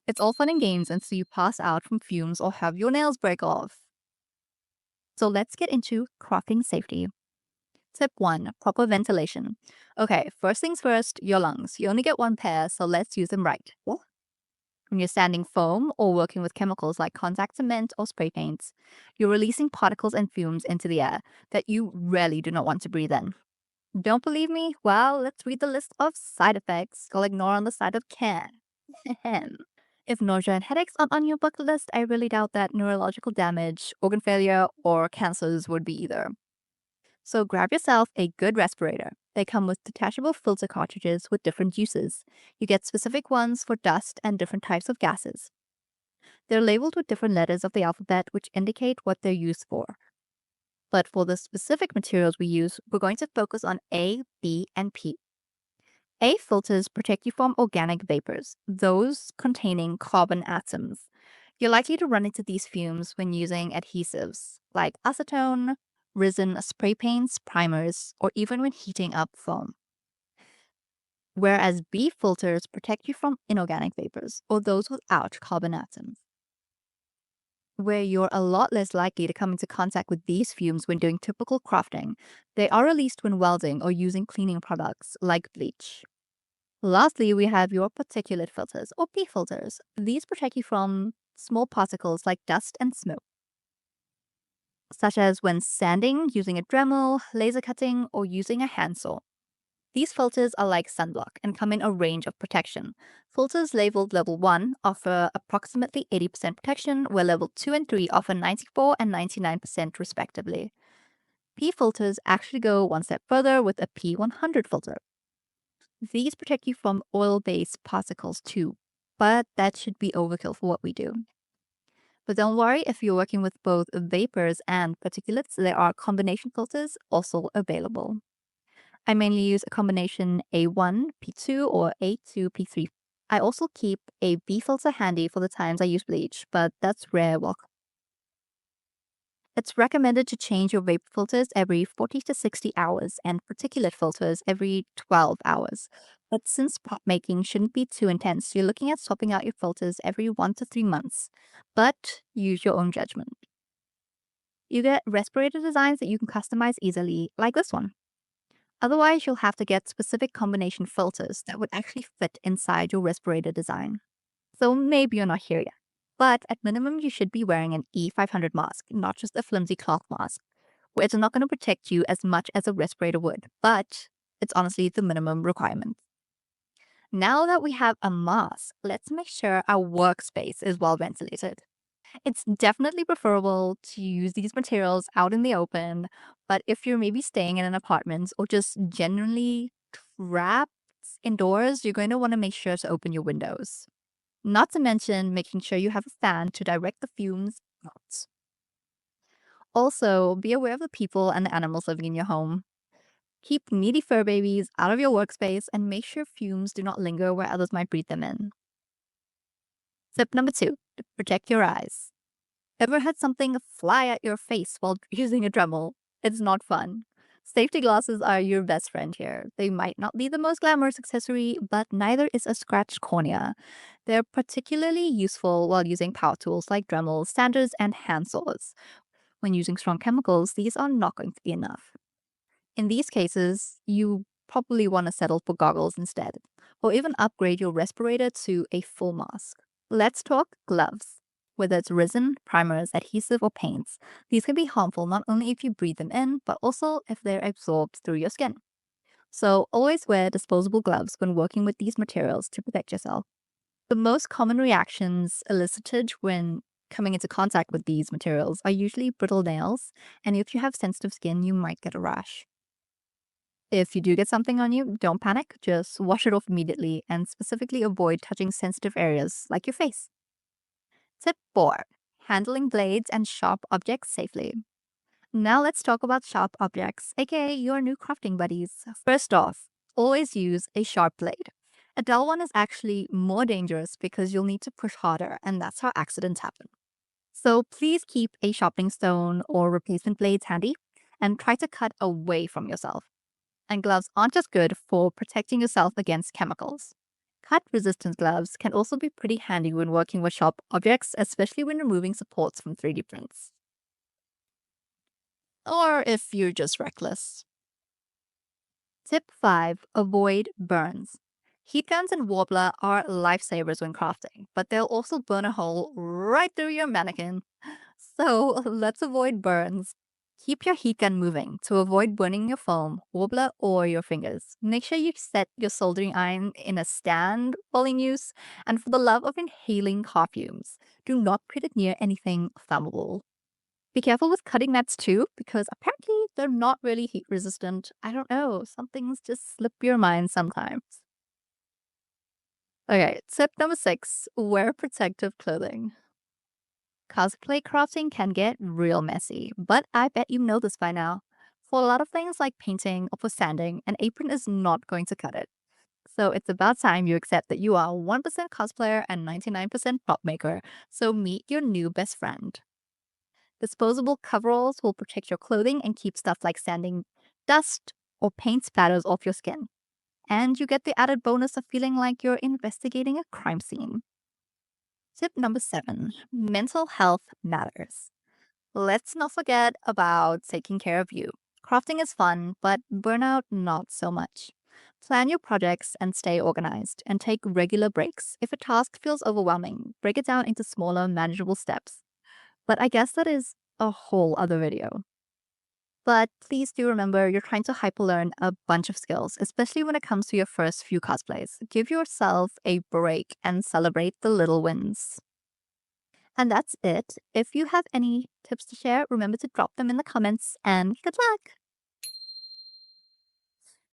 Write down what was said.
It's all fun and games until you pass out from fumes or have your nails break off. So let's get into crafting safety. Tip 1, proper ventilation. Okay, first things first, your lungs. You only get one pair, so let's use them right. What? When you're sanding foam or working with chemicals like contact cement or spray paints, you're releasing particles and fumes into the air that you really do not want to breathe in. Don't believe me? Well, let's read the list of side effects. I'll ignore on the side of care. If nausea and headaches aren't on your bucket list, I really doubt that neurological damage, organ failure, or cancers would be either. So grab yourself a good respirator. They come with detachable filter cartridges with different uses. You get specific ones for dust and different types of gases. They're labeled with different letters of the alphabet, which indicate what they're used for. But for the specific materials we use, we're going to focus on A, B, and P. A filters protect you from organic vapors, those containing carbon atoms. You're likely to run into these fumes when using adhesives like acetone, resin, spray paints, primers, or even when heating up foam. Whereas B filters protect you from inorganic vapors or those without carbon atoms, where you're a lot less likely to come into contact with these fumes when doing typical crafting. They are released when welding or using cleaning products like bleach. Lastly, we have your particulate filters or P filters. These protect you from small particles like dust and smoke, such as when sanding, using a Dremel, laser cutting, or using a handsaw. These filters are like sunblock and come in a range of protection. Filters labeled level 1 offer approximately 80% protection, where level 2 and 3 offer 94 and 99% respectively. P filters actually go one step further with a P100 filter. These protect you from oil-based particles too, but that should be overkill for what we do. But don't worry, if you're working with both vapors and particulates, there are combination filters also available. I mainly use a combination A1, P2, or A2, P3. I also keep a B filter handy for the times I use bleach, but that's rare. It's recommended to change your vapor filters every 40 to 60 hours and particulate filters every 12 hours. But since pot making shouldn't be too intense, you're looking at swapping out your filters every 1 to 3 months. But use your own judgment. You get respirator designs that you can customize easily, like this one. Otherwise, you'll have to get specific combination filters that would actually fit inside your respirator design. So maybe you're not here yet. But at minimum, you should be wearing an E500 mask, not just a flimsy cloth mask, where it's not going to protect you as much as a respirator would, but it's honestly the minimum requirement. Now that we have a mask, let's make sure our workspace is well ventilated. It's definitely preferable to use these materials out in the open, but if you're maybe staying in an apartment or just generally trapped indoors, you're going to want to make sure to open your windows. Not to mention making sure you have a fan to direct the fumes out. Also, be aware of the people and the animals living in your home. Keep needy fur babies out of your workspace and make sure fumes do not linger where others might breathe them in. Tip number 2, to protect your eyes. Ever had something fly at your face while using a Dremel? It's not fun. Safety glasses are your best friend here. They might not be the most glamorous accessory, but neither is a scratched cornea. They're particularly useful while using power tools like Dremels, sanders, and handsaws. When using strong chemicals, these are not going to be enough. In these cases, you probably want to settle for goggles instead, or even upgrade your respirator to a full mask. Let's talk gloves. Whether it's resin, primers, adhesive, or paints, these can be harmful not only if you breathe them in, but also if they're absorbed through your skin. So always wear disposable gloves when working with these materials to protect yourself. The most common reactions elicited when coming into contact with these materials are usually brittle nails, and if you have sensitive skin, you might get a rash. If you do get something on you, don't panic, just wash it off immediately and specifically avoid touching sensitive areas like your face. Tip 4, handling blades and sharp objects safely. Now let's talk about sharp objects, aka your new crafting buddies. First off, always use a sharp blade. A dull one is actually more dangerous because you'll need to push harder, and that's how accidents happen. So please keep a sharpening stone or replacement blades handy and try to cut away from yourself. And gloves aren't just good for protecting yourself against chemicals. Cut-resistant gloves can also be pretty handy when working with sharp objects, especially when removing supports from 3D prints. Or if you're just reckless. Tip 5. Avoid burns. Heat guns and Warbler are lifesavers when crafting, but they'll also burn a hole right through your mannequin. So let's avoid burns. Keep your heat gun moving to avoid burning your foam, Warbler, or your fingers. Make sure you set your soldering iron in a stand while in use, and for the love of inhaling car fumes, do not put it near anything flammable. Be careful with cutting nets too, because apparently they're not really heat resistant. I don't know. Some things just slip your mind sometimes. Okay, tip number 6. Wear protective clothing. Cosplay crafting can get real messy, but I bet you know this by now. For a lot of things like painting or for sanding, an apron is not going to cut it. So it's about time you accept that you are 1% cosplayer and 99% prop maker. So meet your new best friend. Disposable coveralls will protect your clothing and keep stuff like sanding, dust, or paint splatters off your skin. And you get the added bonus of feeling like you're investigating a crime scene. Tip number 7. Mental health matters. Let's not forget about taking care of you. Crafting is fun, but burnout not so much. Plan your projects and stay organized, and take regular breaks. If a task feels overwhelming, break it down into smaller, manageable steps. But I guess that is a whole other video. But please do remember you're trying to hyperlearn a bunch of skills, especially when it comes to your first few cosplays. Give yourself a break and celebrate the little wins. And that's it. If you have any tips to share, remember to drop them in the comments, and good luck!